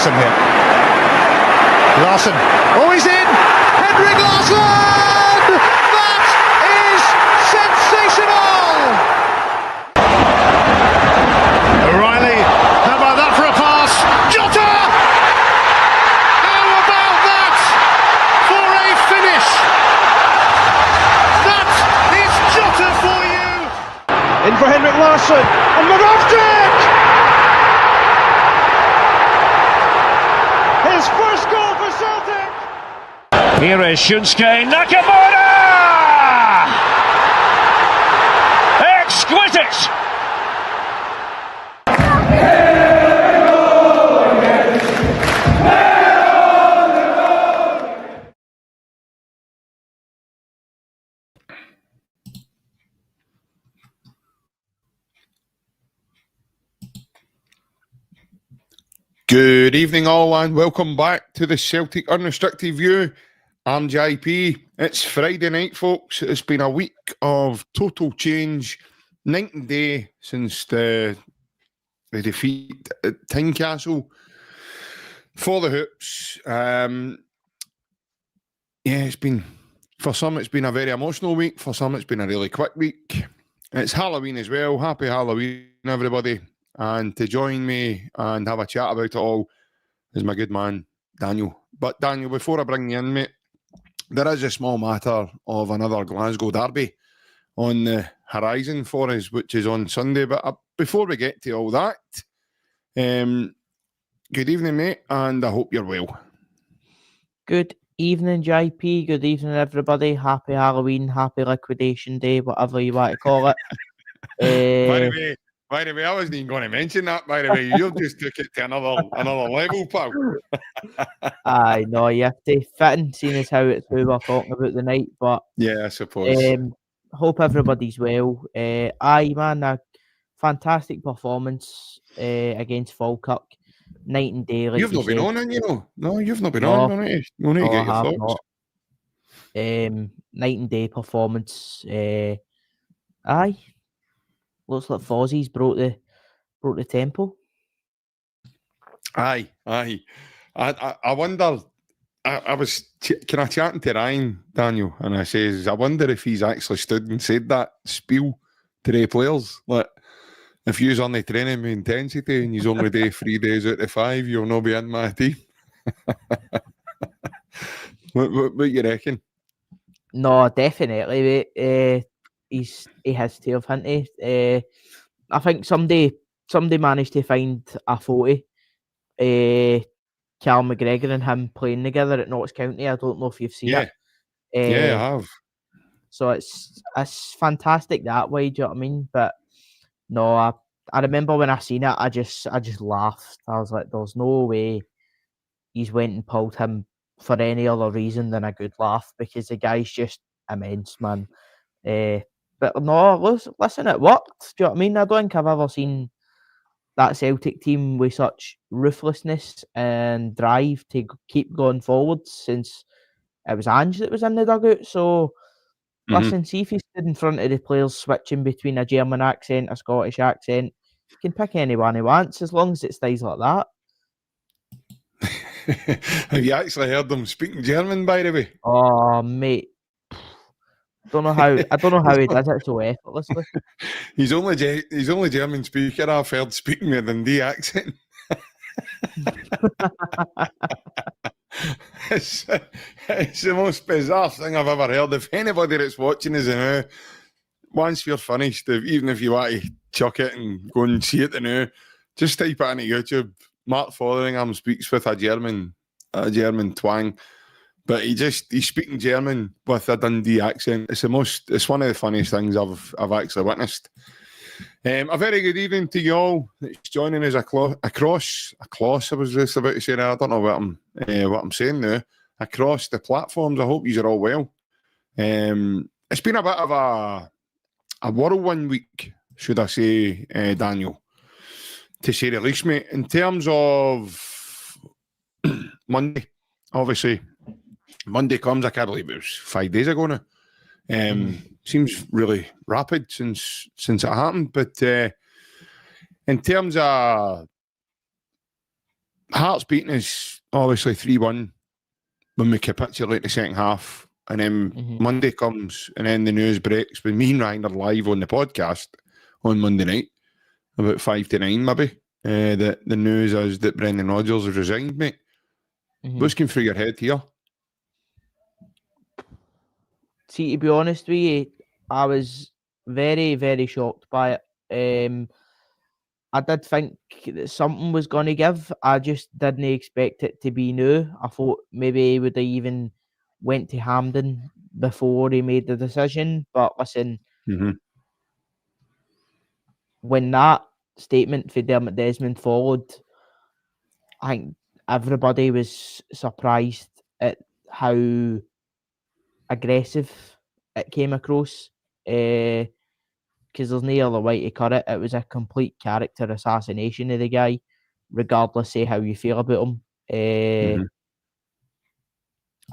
Larsson here. Larsson. Oh, he's in! Henrik Larsson! That is sensational! O'Reilly, how about that for a pass? Jota! How about that for a finish? That is Jota for you! In for Henrik Larsson, and Moravcik! His first goal for Celtic! Here is Shunsuke Nakamura! Exquisite! Good evening all and welcome back to the Celtic Unrestricted View. I'm JP. It's Friday night, folks. It's been a week of total change, night and day since the defeat at Tynecastle for the Hoops. It's been, for some it's been a very emotional week, for some it's been a really quick week. It's Halloween as well. Happy Halloween, everybody. And to join me and have a chat about it all is my good man, Daniel. But Daniel, before I bring you in, mate, there is a small matter of another Glasgow derby on the horizon for us, which is on Sunday. But before we get to all that, good evening, mate, and I hope you're well. Good evening, JP. Good evening, everybody. Happy Halloween, happy Liquidation Day, whatever you want to call it. By the way, I wasn't even going to mention that. By the way, you just took it to another level, pal. I know you have to fit in, seeing as how it's who we're talking about the night. But yeah, I suppose. Hope everybody's well. Aye, man, a fantastic performance against Falkirk. Night and day. Like you've not been on, and you know. No, you've not been on. You need to get your thoughts. Night and day performance. Aye. Looks like Fozzie's brought the tempo. Aye. I wonder. I was kind of chatting to Ryan, Daniel, and I says, I wonder if he's actually stood and said that spiel to the players. Like, if you're only training with intensity and you only do 3 days out of 5, you'll not be in my team. What you reckon? No, definitely, mate. He has to have, hasn't he? I think somebody managed to find a photo. Cal McGregor and him playing together at Notts County. I don't know if you've seen it. Yeah, I have. So it's fantastic that way. Do you know what I mean? But no, I remember when I seen it, I just laughed. I was like, "There's no way he's went and pulled him for any other reason than a good laugh," because the guy's just immense, man. But no, listen, it worked. Do you know what I mean? I don't think I've ever seen that Celtic team with such ruthlessness and drive to keep going forward since it was Ange that was in the dugout. So, listen, see if he stood in front of the players switching between a German accent, a Scottish accent. He can pick anyone he wants as long as it stays like that. Have you actually heard them speaking German, by the way? Oh, mate. I don't know how he does it so effortlessly. He's only German speaker I've heard speaking with a Dundee accent. It's the most bizarre thing I've ever heard. If anybody that's watching us now, once you're finished, even if you want to chuck it and go and see it now, just type it into YouTube. Mark Fotheringham speaks with a German twang. But he's speaking German with a Dundee accent. It's one of the funniest things I've actually witnessed. A very good evening to you all that's joining us across. I was just about to say that. I don't know what I'm saying now. Across the platforms. I hope you're all well. It's been a bit of a whirlwind week, should I say, Daniel, to say the least, mate. In terms of Monday, obviously. Monday comes, I can't believe it was 5 days ago now. Seems really rapid since it happened. But in terms of Hearts beating us obviously 3-1 when we capitulate the second half, and then Monday comes and then the news breaks when me and Ryan are live on the podcast on Monday night, about 5 to 9 maybe. The news is that Brendan Rodgers has resigned, mate. What's going through your head here? See, to be honest with you, I was very, very shocked by it. I did think that something was going to give. I just didn't expect it to be new. I thought maybe he would have even went to Hampden before he made the decision. But listen, when that statement for Dermot Desmond followed, I think everybody was surprised at how aggressive it came across. Because there's no other way to cut it. It was a complete character assassination of the guy, regardless of how you feel about him.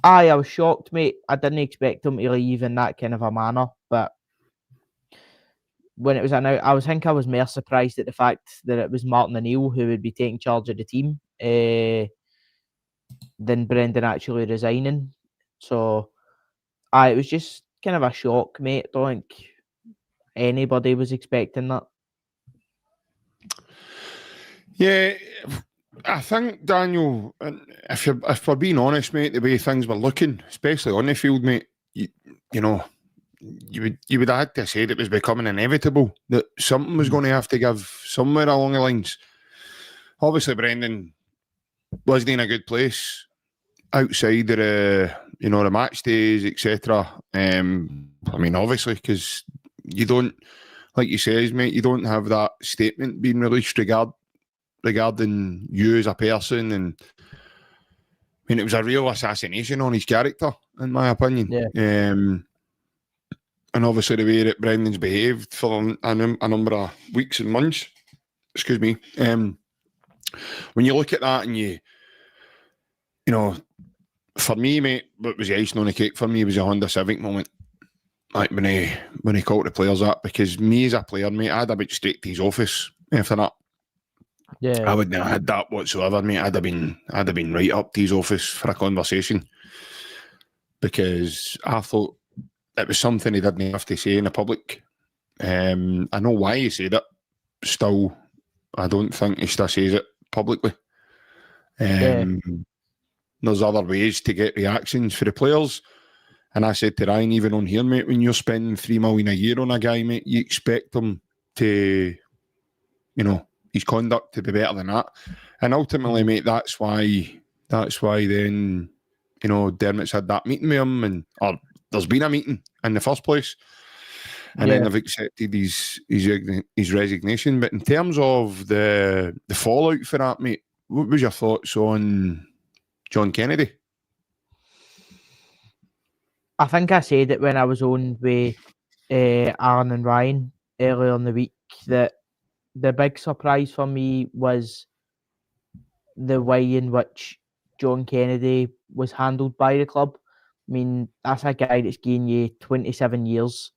I was shocked, mate. I didn't expect him to leave in that kind of a manner, but when it was announced, I think I was more surprised at the fact that it was Martin O'Neill who would be taking charge of the team than Brendan actually resigning. So, it was just kind of a shock, mate. I don't think anybody was expecting that. Yeah, I think, Daniel, if we're being honest, mate, the way things were looking, especially on the field, mate, you know, you would have had to say it was becoming inevitable that something was going to have to give somewhere along the lines. Obviously, Brendan wasn't in a good place outside of the match days, etc. I mean, obviously, because you don't, like you says, mate, you don't have that statement being released regarding you as a person, and I mean, it was a real assassination on his character, in my opinion. Yeah. And obviously the way that Brendan's behaved for a number of weeks and months. Excuse me. When you look at that and you know, for me, mate, what was the icing on the cake for me was a Honda Civic moment. Like when he called the players up, because me as a player, mate, I'd have been straight to his office after that. Yeah. I wouldn't have had that whatsoever, mate. I'd have been right up to his office for a conversation, because I thought it was something he didn't have to say in the public. I know why he said it. Still, I don't think he still says it publicly. There's other ways to get reactions for the players. And I said to Ryan, even on here, mate, when you're spending $3 million a year on a guy, mate, you expect him to, his conduct to be better than that. And ultimately, mate, that's why then, Dermot's had that meeting with him, or there's been a meeting in the first place. And then they've accepted his resignation. But in terms of the fallout for that, mate, what was your thoughts on John Kennedy? I think I said it when I was on with Aaron and Ryan earlier in the week, that the big surprise for me was the way in which John Kennedy was handled by the club. I mean, that's a guy that's given you 27 years.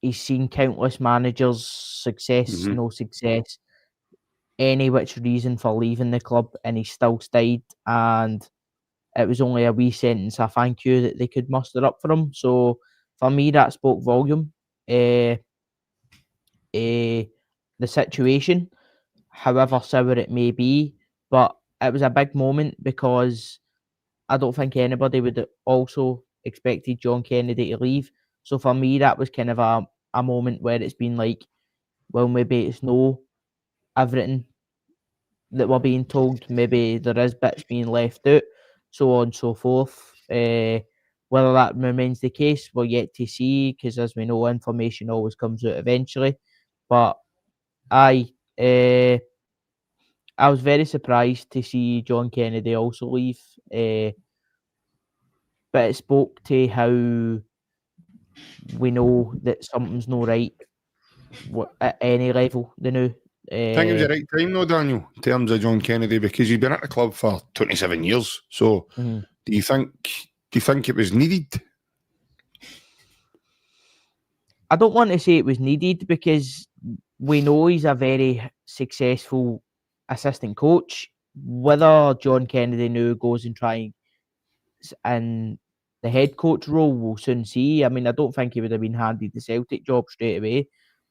He's seen countless managers, success, no success, any which reason for leaving the club, and he still stayed. And it was only a wee sentence, a thank you, that they could muster up for him. So for me, that spoke volume. The situation, however sour it may be, but it was a big moment, because I don't think anybody would have also expected John Kennedy to leave. So for me, that was kind of a moment where it's been like, well, maybe it's no everything that we're being told. Maybe there is bits being left out, so on and so forth. Whether that remains the case, we're yet to see, because as we know, information always comes out eventually. But I was very surprised to see John Kennedy also leave. But it spoke to how we know that something's not right at any level. I think it was the right time, though, Daniel, in terms of John Kennedy, because he's been at the club for 27 years. So, do you think it was needed? I don't want to say it was needed, because we know he's a very successful assistant coach. whether John Kennedy now goes and tries in the head coach role, we'll soon see. I mean, I don't think he would have been handed the Celtic job straight away,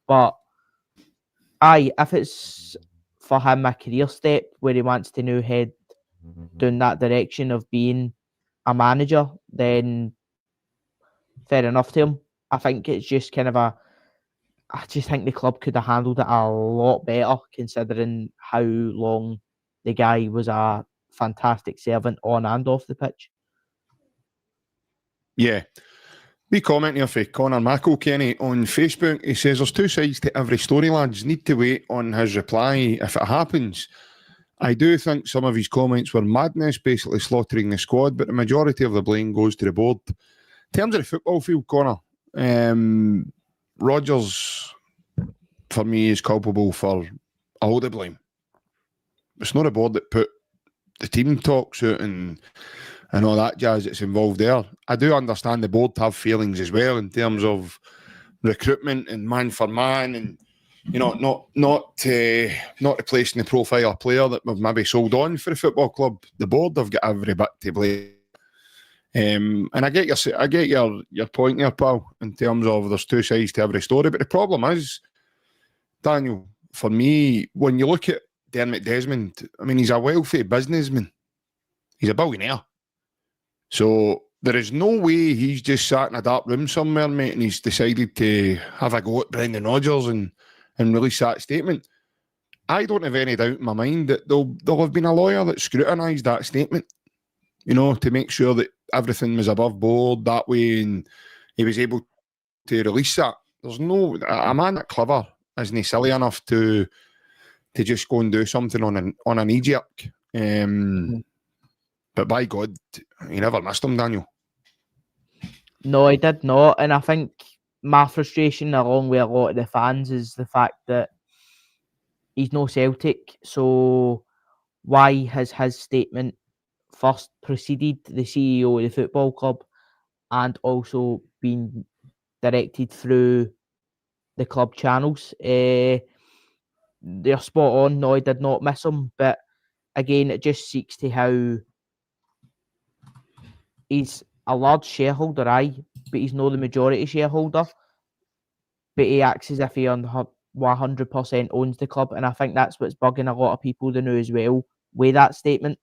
but aye, if it's for him a career step where he wants to now head down that direction of being a manager, then fair enough to him. I think it's just kind of I just think the club could have handled it a lot better considering how long the guy was a fantastic servant on and off the pitch. Yeah. We comment here for Connor McElkenny on Facebook. He says there's two sides to every story, lads. Need to wait on his reply if it happens. I do think some of his comments were madness, basically slaughtering the squad, but the majority of the blame goes to the board. In terms of the football field, Connor, Rodgers, for me, is culpable for all the blame. It's not a board that put the team talks out and all that jazz that's involved there. I do understand the board have feelings as well in terms of recruitment and man for man, and you know, not replacing the profile player that we've maybe sold on for the football club. The board have got every bit to blame. And I get your point there, pal, in terms of there's two sides to every story. But the problem is, Daniel, for me, when you look at Dermot Desmond, I mean, he's a wealthy businessman. He's a billionaire. So there is no way he's just sat in a dark room somewhere, mate, and he's decided to have a go at Brendan Rodgers and release that statement. I don't have any doubt in my mind that there'll have been a lawyer that scrutinised that statement, you know, to make sure that everything was above board that way, and he was able to release that. There's no a man that clever isn't he silly enough to just go and do something on a knee jerk. But by God, he never missed him, Daniel. No, he did not, and I think my frustration, along with a lot of the fans, is the fact that he's no Celtic. So why has his statement first preceded the CEO of the football club and also been directed through the club channels? They're spot on. No, I did not miss him. But again, it just speaks to how he's a large shareholder, but he's not the majority shareholder. But he acts as if he 100% owns the club. And I think that's what's bugging a lot of people to know as well with that statement.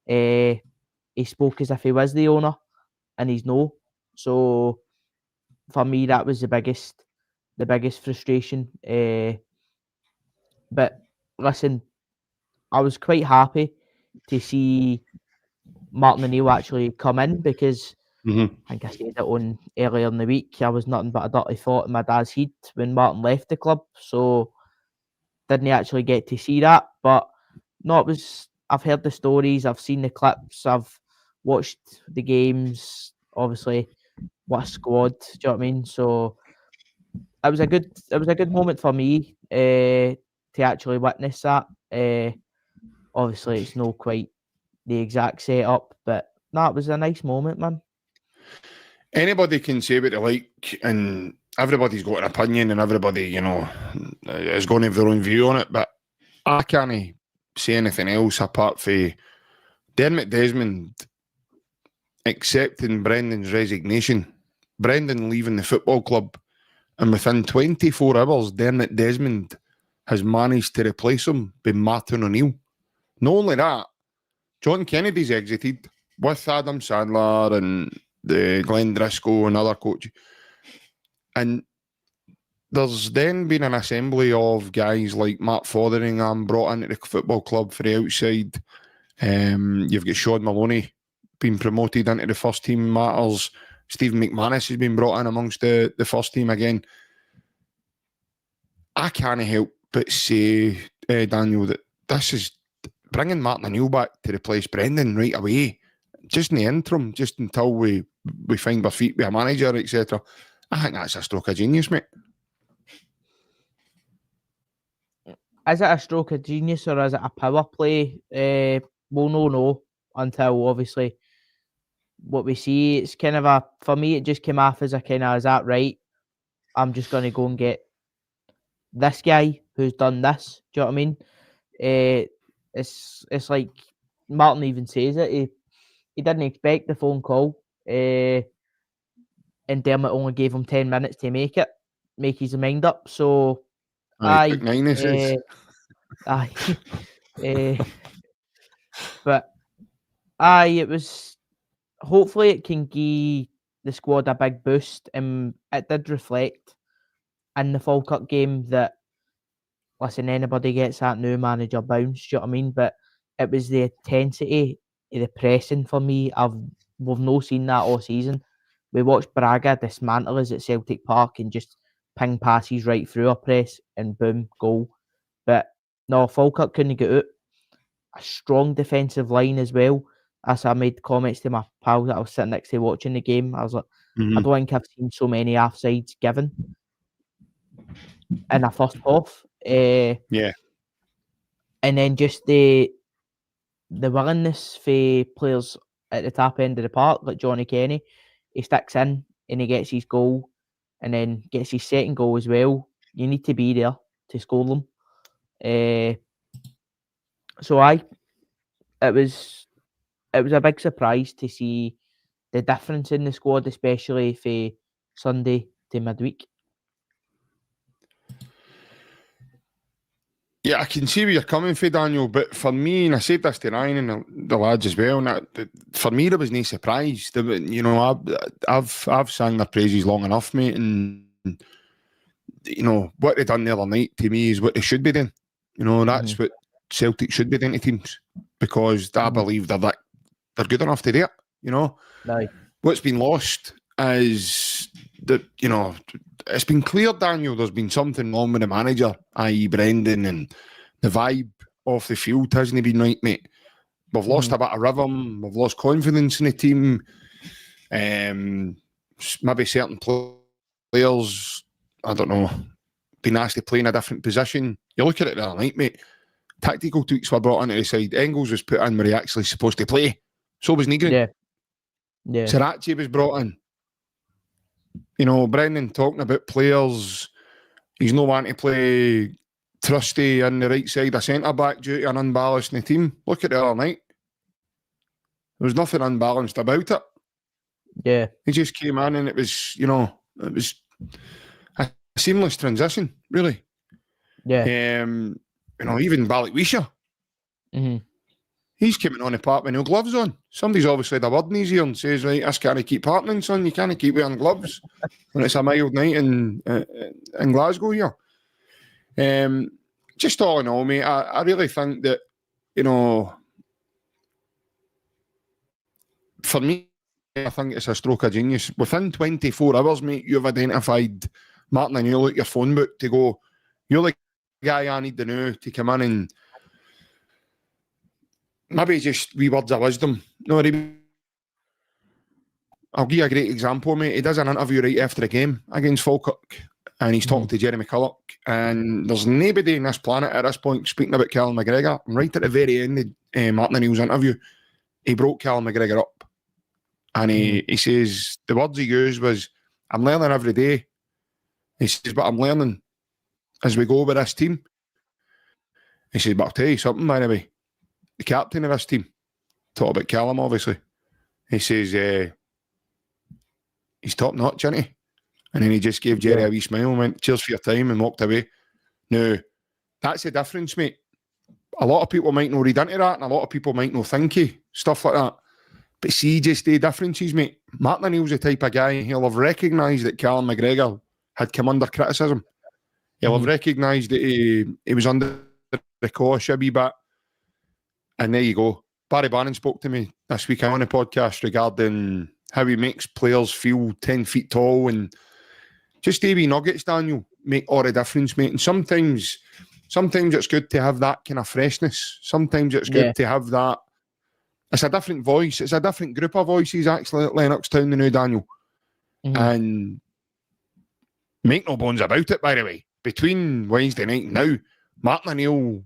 He spoke as if he was the owner, and he's no. So for me, that was the biggest frustration. But listen, I was quite happy to see Martin O'Neill actually come in because I think I said it on earlier in the week. I was nothing but a dirty thought in my dad's head when Martin left the club, so didn't actually get to see that. But no, I've heard the stories, I've seen the clips, I've watched the games. Obviously, what a squad! Do you know what I mean? So it was a good moment for me to actually witness that. Obviously, it's not quite the exact setup, but no, it was a nice moment, man. Anybody can say what they like, and everybody's got an opinion, and everybody, you know, is going to have their own view on it. But I can't say anything else apart from Dermot Desmond accepting Brendan's resignation, Brendan leaving the football club, and within 24 hours, Dermot Desmond has managed to replace him by Martin O'Neill. Not only that, John Kennedy's exited with Adam Sandler and the Glenn Driscoll and other coaches. And there's then been an assembly of guys like Matt Fotheringham brought into the football club for the outside. You've got Sean Maloney being promoted into the first team matters. Stephen McManus has been brought in amongst the first team again. I can't help but say, Daniel, that this is bringing Martin O'Neill back to replace Brendan right away, just in the interim, just until we find our feet with a manager, etc. I think that's a stroke of genius, mate. Is it a stroke of genius or is it a power play? We'll know until obviously what we see. It's kind of for me, it just came off as a kind of, is that right? I'm just going to go and get this guy who's done this. Do you know what I mean? It's like Martin even says it. He didn't expect the phone call. And Dermot only gave him 10 minutes to make his mind up. So, Aye, took 9, he says. aye, but aye, it was. Hopefully, it can give the squad a big boost, and it did reflect in the Falkirk game that, listen, anybody gets that new manager bounce. Do you know what I mean? But it was the intensity of the pressing for me. We've not seen that all season. We watched Braga dismantle us at Celtic Park and just ping passes right through our press and boom, goal. But no, Falkirk couldn't get out. A strong defensive line as well. As I made comments to my pal that I was sitting next to watching the game, I was like, I don't think I've seen so many offsides given in a first half. Yeah. And then just the willingness for players at the top end of the park, like Johnny Kenny, he sticks in and he gets his goal and then gets his second goal as well. You need to be there to score them. So it was a big surprise to see the difference in the squad, especially for Sunday to midweek. Yeah, I can see where you're coming from, Daniel, but for me, and I said this to Ryan and the lads as well, and for me, there was no surprise. You know, I've sang their praises long enough, mate, and you know, what they done the other night to me is what they should be doing. You know, that's what Celtic should be doing to teams, because I believe they're good enough to do it, you know. Aye. What's been lost is that, you know, it's been clear, Daniel, there's been something wrong with the manager, i.e. Brendan, and the vibe off the field hasn't been right, mate. We've lost a bit of rhythm, we've lost confidence in the team. Maybe certain players, I don't know, been asked to play in a different position. You look at it the other night, mate. Tactical tweaks were brought into the side. Engels was put in where he actually supposed to play. So was Negrin. Yeah. Sriracha was brought in. You know, Brendan talking about players. He's no wanting to play Trusty on the right side of centre-back due to an unbalance in the team. Look at the other night. There was nothing unbalanced about it. Yeah. He just came in and it was, you know, it was a seamless transition, really. Yeah. You know, even Balikwisha. He's coming on the park with no gloves on. Somebody's obviously had a word in his ear and says, right, this can't keep happening, son. You can't keep wearing gloves when it's a mild night in Glasgow here. Just all in all, mate, I really think that, you know, for me, I think it's a stroke of genius. Within 24 hours, mate, you've identified Martin and you look at your phone book to go, you're the guy I need to know to come in and maybe just wee words of wisdom. No, I'll give you a great example, mate. He does an interview right after the game against Falkirk and he's talking to Jeremy Culloch, and there's nobody in this planet at this point speaking about Callum McGregor. And right at the very end of Martin O'Neill's interview, he broke Callum McGregor up. And he says, the words he used was, I'm learning every day. He says, but I'm learning as we go with this team. He says, but I'll tell you something, by the way. The captain of this team, talk about Callum, obviously. He says, he's top notch, isn't he? And then he just gave Jerry a wee smile and went, cheers for your time, and walked away. Now, that's the difference, mate. A lot of people might not read into that, and a lot of people might not think stuff like that. But see just the differences, mate. Martin O'Neill's the type of guy, he'll have recognised that Callum McGregor had come under criticism. He'll have recognised that he was under the cosh a wee bit. And there you go. Barry Bannon spoke to me this week on the podcast regarding how he makes players feel 10 feet tall, and just the wee nuggets, Daniel, make all the difference, mate. And sometimes it's good to have that kind of freshness. Sometimes it's good to have that. It's a different voice. It's a different group of voices, actually, at Lennoxtown now, Daniel. And make no bones about it, by the way. Between Wednesday night and now, Martin O'Neill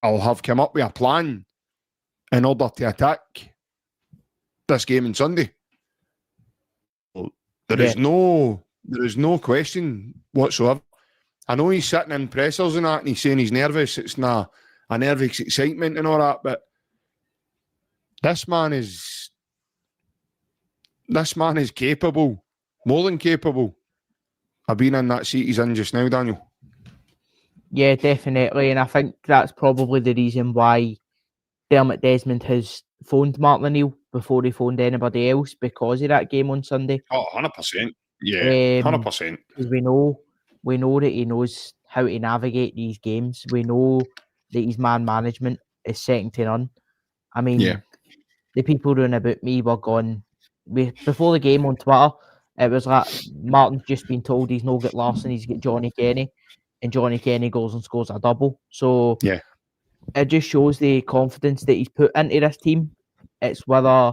I'll have come up with a plan in order to attack this game on Sunday. There is no question whatsoever. I know he's sitting in pressers and that, and he's saying he's nervous. It's nah. nervous excitement and all that, but this man is capable, more than capable, of being in that seat he's in just now, Daniel. Yeah, definitely. And I think that's probably the reason why Dermot Desmond has phoned Martin Neill before he phoned anybody else, because of that game on Sunday. Oh, 100%. Yeah, 100%. Because we know that he knows how to navigate these games. We know that his man management is second to none. I mean, the people doing about me were gone. Before the game on Twitter, it was like Martin's just been told he's no get Larson, he's got Johnny Kenny, and Johnny Kenny goes and scores a double. So it just shows the confidence that he's put into this team. It's whether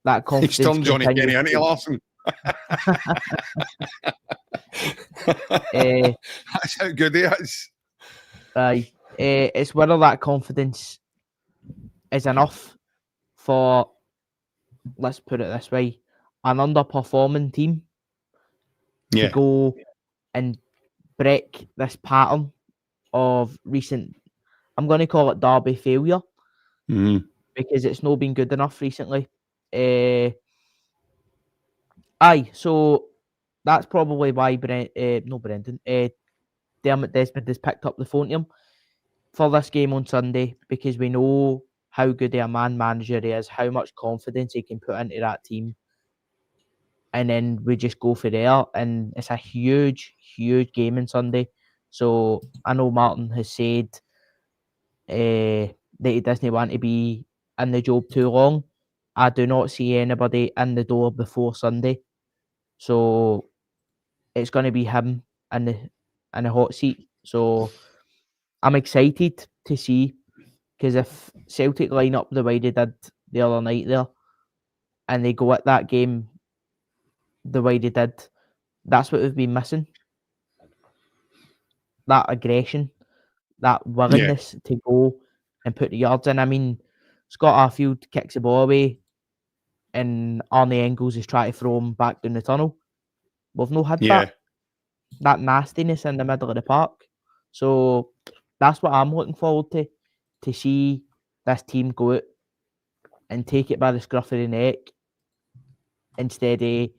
that confidence. He's turned Johnny Kenny into Larson. That's how good he is. It's whether that confidence is enough for, let's put it this way, an underperforming team to go and break this pattern of recent, I'm going to call it derby failure, because it's not been good enough recently. So that's probably why Dermot Desmond has picked up the phone to him for this game on Sunday, because we know how good a man manager he is, how much confidence he can put into that team. And then we just go for there. And it's a huge, huge game on Sunday. So I know Martin has said that he doesn't want to be in the job too long. I do not see anybody in the door before Sunday. So it's going to be him in the hot seat. So I'm excited to see, because if Celtic line up the way they did the other night there, and they go at that game the way they did, that's what we've been missing. That aggression, that willingness to go and put the yards in. I mean, Scott Arfield kicks the ball away, and Arnie Engels is trying to throw him back down the tunnel. We've not had that nastiness in the middle of the park. So that's what I'm looking forward to see this team go out and take it by the scruff of the neck, instead of,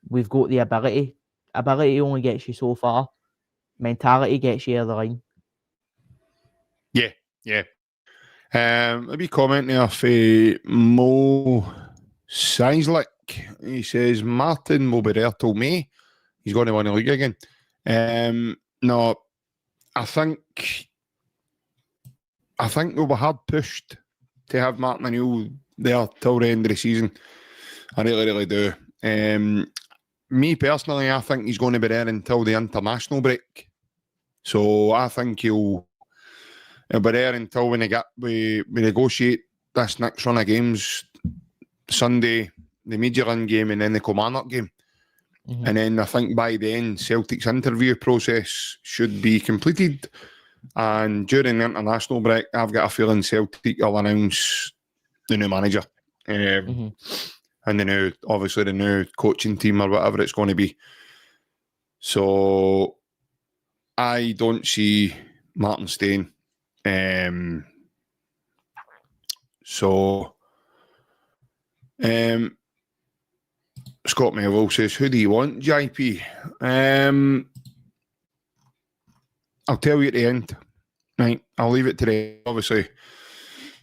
we've got the ability. Ability only gets you so far. Mentality gets you over the line. Yeah. Maybe comment there for Mo Seislick. He says Martin will be there till May. He's going to win the league again. No, I think we'll be hard pushed to have Martin Neill there till the end of the season. I really, really do. Me personally, I think he's going to be there until the international break. So I think he'll be there until we negotiate this next run of games. Sunday, the Major Run game, and then the Kilmarnock game. And then I think by then, Celtic's interview process should be completed. And during the international break, I've got a feeling Celtic will announce the new manager. And the new coaching team, or whatever it's going to be. So I don't see Martin staying. Scott Melville says, who do you want, JP? I'll tell you at the end. Right, I'll leave it today. Obviously,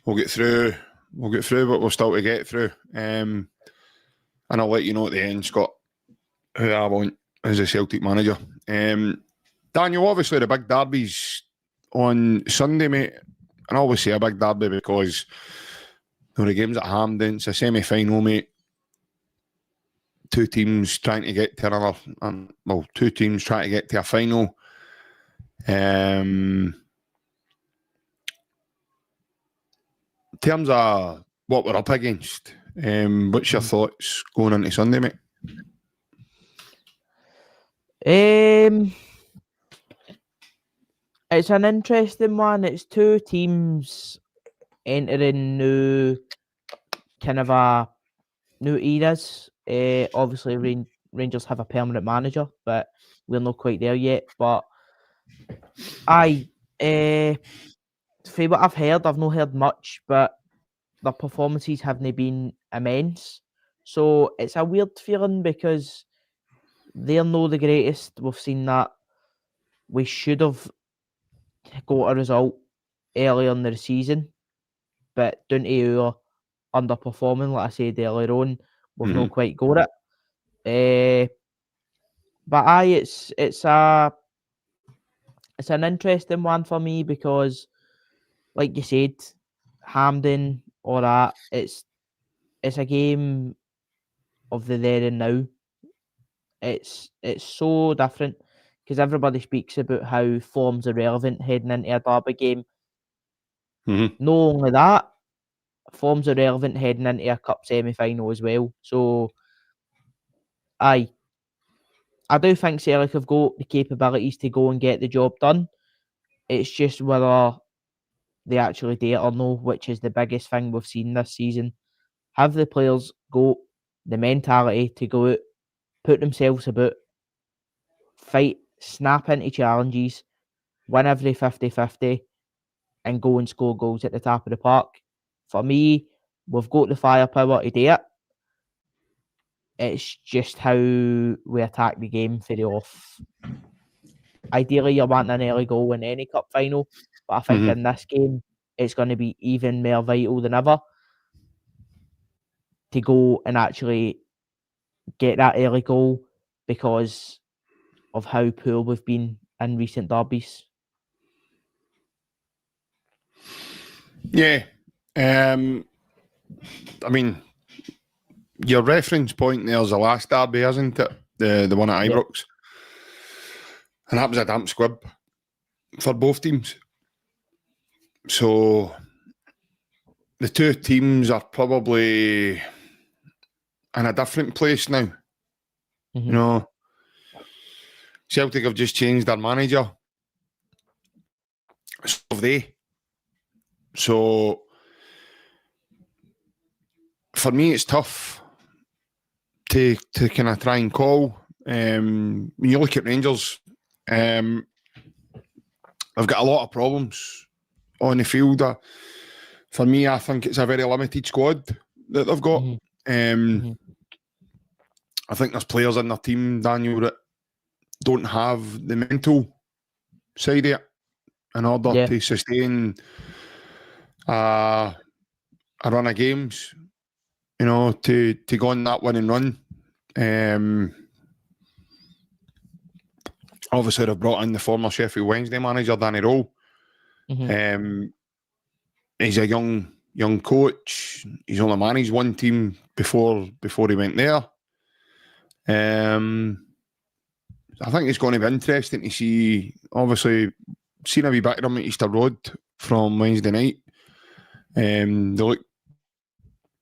we'll get through what we're still to get through. And I'll let you know at the end, Scott, who I want as a Celtic manager. Daniel, obviously the big derby's on Sunday, mate. And I always say a big derby because the game's at Hampden. It's a semi-final, mate. Two teams trying to get to another, two teams trying to get to a final. In terms of what we're up against, what's your thoughts going into Sunday, mate? It's an interesting one. It's two teams entering new eras. Obviously, Rangers have a permanent manager, but we're not quite there yet. But from what I've heard, I've not heard much, but their performances haven't been immense. So it's a weird feeling because they're not the greatest. We've seen that. We should have got a result earlier in the season, but due to our underperforming, like I said earlier on, we've not quite got it. But it's an interesting one for me because, like you said, Hampden or that, it's a game of the there and now. It's so different because everybody speaks about how form's irrelevant heading into a derby game. Not only that, form's irrelevant heading into a cup semi-final as well. So, I do think Celtic have got the capabilities to go and get the job done. It's just whether they actually do it or no, which is the biggest thing we've seen this season. Have the players got the mentality to go out, put themselves about, fight, snap into challenges, win every 50-50, and go and score goals at the top of the park? For me, we've got the firepower to do it. It's just how we attack the game for the off. Ideally, you're wanting an early goal in any cup final, but I think in this game, it's going to be even more vital than ever to go and actually get that early goal because of how poor we've been in recent derbies. Yeah. I mean, your reference point there is the last derby, isn't it? The one at Ibrox. And that was a damp squib for both teams. So the two teams are probably in a different place now. You know, Celtic have just changed their manager. So have they. So for me, it's tough to kind of try and call. When you look at Rangers, they've got a lot of problems on the field. For me, I think it's a very limited squad that they've got. I think there's players in their team, Daniel, that don't have the mental side of it in order to sustain a run of games, you know, to go on that winning run. Obviously, they've brought in the former Sheffield Wednesday manager, Danny Rowe. He's a young coach. He's only managed one team before he went there. I think it's going to be interesting to see. Obviously, seen a wee bit of them at Easter Road from Wednesday night. They look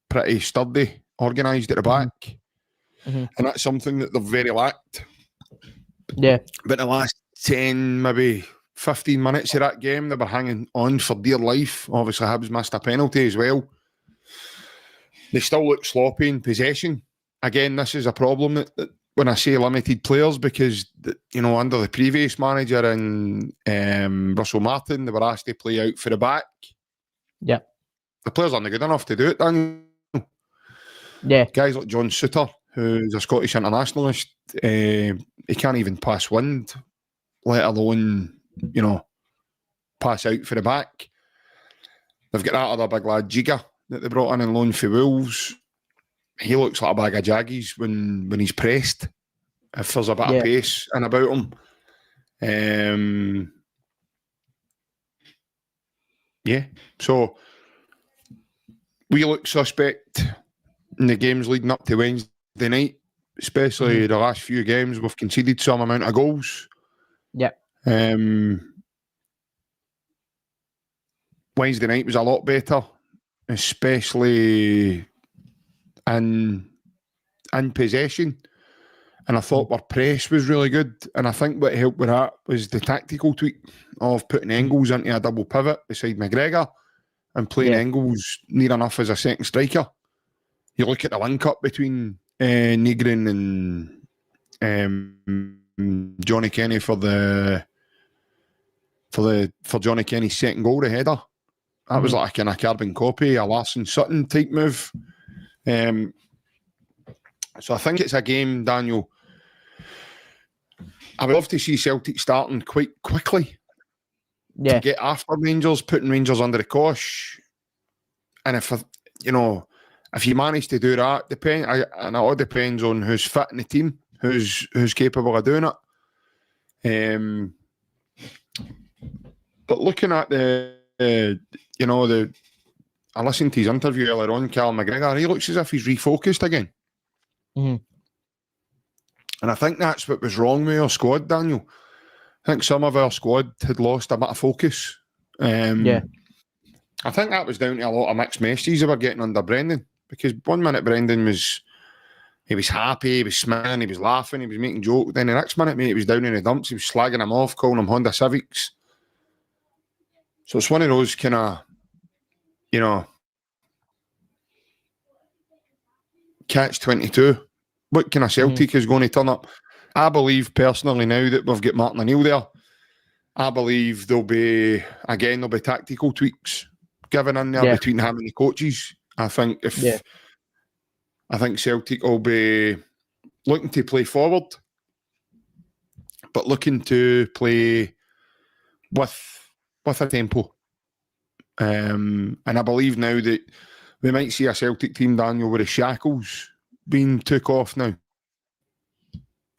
pretty sturdy, organised at the back. And that's something that they've very lacked. Yeah. But the last 10, maybe 15 minutes of that game, they were hanging on for dear life. Obviously, Hibs missed a penalty as well. They still look sloppy in possession. Again, this is a problem that when I say limited players, because, you know, under the previous manager and Russell Martin, they were asked to play out for the back. Yeah. The players aren't good enough to do it, Daniel. Yeah. Guys like John Souttar, who's a Scottish internationalist, he can't even pass wind, let alone, you know, pass out for the back. They've got that other big lad, Giga, that they brought in and loan for Wolves. He looks like a bag of jaggies when he's pressed, if there's a bit of pace in about him. So we look suspect in the games leading up to Wednesday night, especially the last few games. We've conceded some amount of goals. Yeah. Wednesday night was a lot better, especially in possession. And I thought our press was really good. And I think what helped with that was the tactical tweak of putting Engels into a double pivot beside McGregor and playing Engels near enough as a second striker. You look at the link-up between Nygren and Johnny Kenny for Johnny Kenny's second goal, the header. That was like a kind of carbon copy, a Larson Sutton type move. So I think it's a game, Daniel. I would love to see Celtic starting quite quickly to get after Rangers, putting Rangers under the cosh. And if you manage to do that, and it all depends on who's fit in the team, who's capable of doing it. But looking at I listened to his interview earlier on, Cal McGregor. He looks as if he's refocused again. Mm-hmm. And I think that's what was wrong with our squad, Daniel. I think some of our squad had lost a bit of focus. I think that was down to a lot of mixed messages they were getting under Brendan. Because 1 minute Brendan was happy, he was smiling, he was laughing, he was making jokes. Then the next minute, mate, he was down in the dumps, he was slagging him off, calling him Honda Civics. So it's one of those kind of, catch-22. What kind of Celtic is going to turn up? I believe personally now that we've got Martin O'Neill there, I believe there'll be tactical tweaks given in there between him and the coaches. I think I think Celtic will be looking to play forward, but looking to play with a tempo. And I believe now that we might see a Celtic team, Daniel, with the shackles being took off now.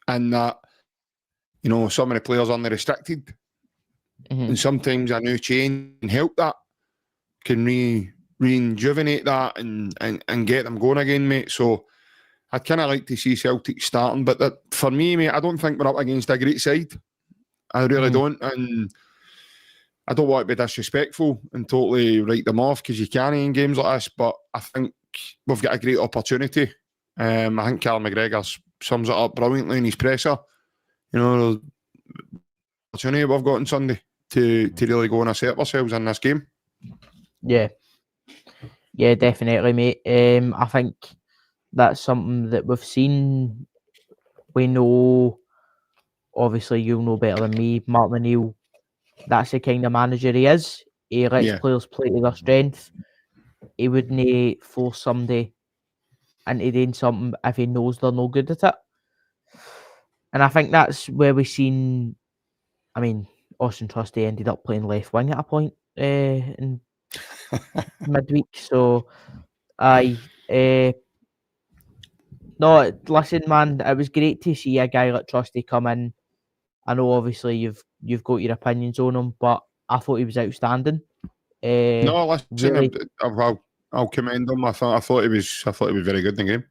And that, some of the players are restricted. And sometimes a new chain can help that, can rejuvenate that and get them going again, mate. So I'd kind of like to see Celtic starting. But for me, mate, I don't think we're up against a great side. I really don't. And I don't want to be disrespectful and totally write them off because you can in games like this, but I think we've got a great opportunity. I think Cal McGregor sums it up brilliantly in his presser. The opportunity we've got on Sunday to really go and assert ourselves in this game. Yeah, definitely, mate. I think that's something that we've seen. We know, obviously, you'll know better than me, Martin O'Neill. That's the kind of manager he is. He lets players play to their strength. He wouldn't force somebody into doing something if he knows they're no good at it. And I think that's where we've seen. I mean, Austin Trusty ended up playing left wing at a point in midweek. So, no, listen, man, it was great to see a guy like Trusty come in. I know, obviously, you've got your opinions on him, but I thought he was outstanding. No, listen, really, I'll commend him. I thought he was very good in the game.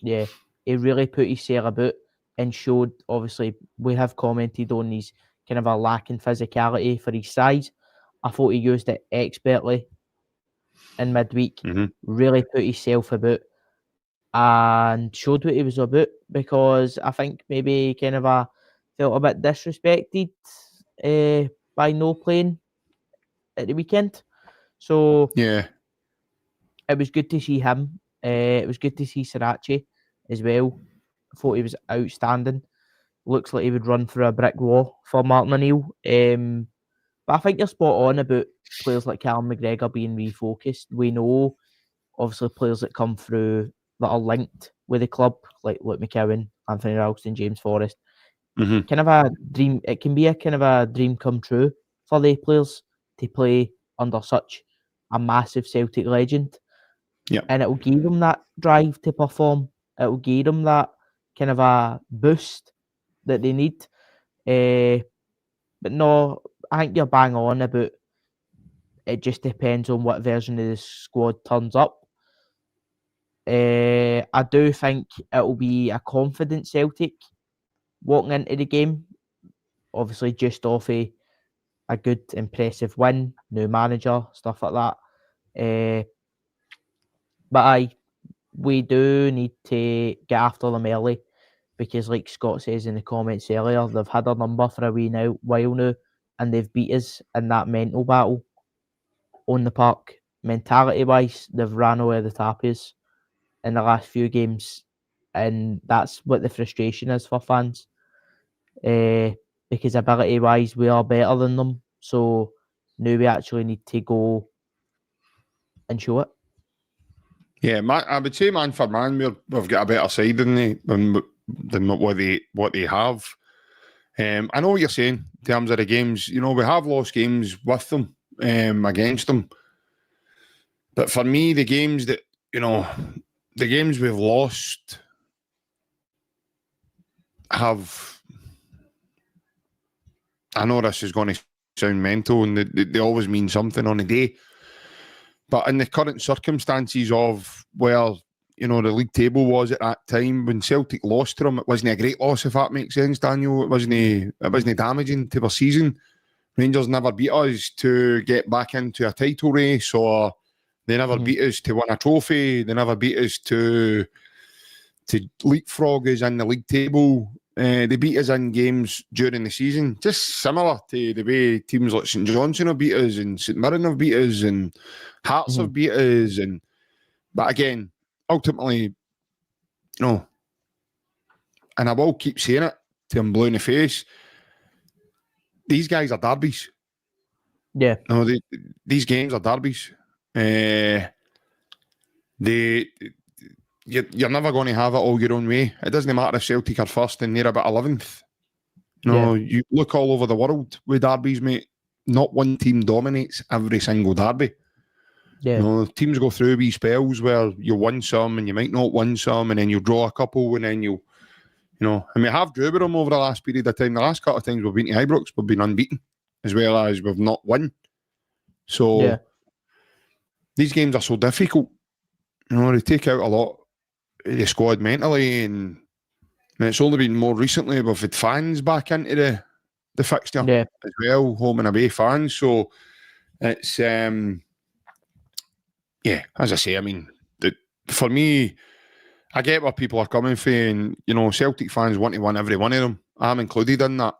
Yeah, he really put his hair about and showed. Obviously, we have commented on his kind of a lack in physicality for his size. I thought he used it expertly in midweek. Really put himself about and showed what he was about, because I think maybe kind of felt a bit disrespected by no playing at the weekend. So it was good to see him. It was good to see Sriracha as well. I thought he was outstanding. Looks like he would run through a brick wall for Martin O'Neill. But I think you're spot on about players like Callum McGregor being refocused. We know, obviously, players that come through that are linked with the club, like Luke McCowan, Anthony Ralston, James Forrest. Kind of a dream. It can be a kind of a dream come true for the players to play under such a massive Celtic legend. And it will give them that drive to perform. It will give them that kind of a boost that they need. But no, I think you're bang on about it. Just depends on what version of the squad turns up. I do think it will be a confident Celtic walking into the game. Obviously, just off a good, impressive win, new manager, stuff like that. But we do need to get after them early, because, like Scott says in the comments earlier, they've had our number for a while now, and they've beat us in that mental battle on the park. Mentality-wise, they've ran away the tappies in the last few games, and that's what the frustration is for fans. Because ability-wise, we are better than them. So now we actually need to go and show it. Yeah, I would say man for man, we've got a better side than what they have. I know what you're saying in terms of the games. You know, we have lost games with them, against them. But for me, the games we've lost have. I know this is going to sound mental, and they always mean something on the day. But in the current circumstances of where, you know, the league table was at that time, when Celtic lost to them, it wasn't a great loss, if that makes sense, Daniel. It wasn't damaging to their season. Rangers never beat us to get back into a title race, or they never beat us to win a trophy. They never beat us to leapfrog us in the league table. They beat us in games during the season, just similar to the way teams like St Johnstone have beat us, and St Mirren have beat us, and Hearts have beat us. But again, ultimately, you know, and I will keep saying it till I'm blue in the face, these guys are derbies. Yeah. No, these games are derbies. You're never going to have it all your own way. It doesn't matter if Celtic are first and they're about 11th. No, you look all over the world with derbies, mate. Not one team dominates every single derby. Yeah. No, teams go through wee spells where you win some and you might not win some, and then you draw a couple, and then you know, and we have drew with them over the last period of time. The last couple of times we've been to Ibrox, we've been unbeaten, as well as we've not won. So these games are so difficult. You know, they take out a lot of the squad mentally, and it's only been more recently we've had fans back into the fixture as well, home and away fans. So it's as I say, I mean, for me, I get where people are coming from, and you know, Celtic fans want to win every one of them. I'm included in that,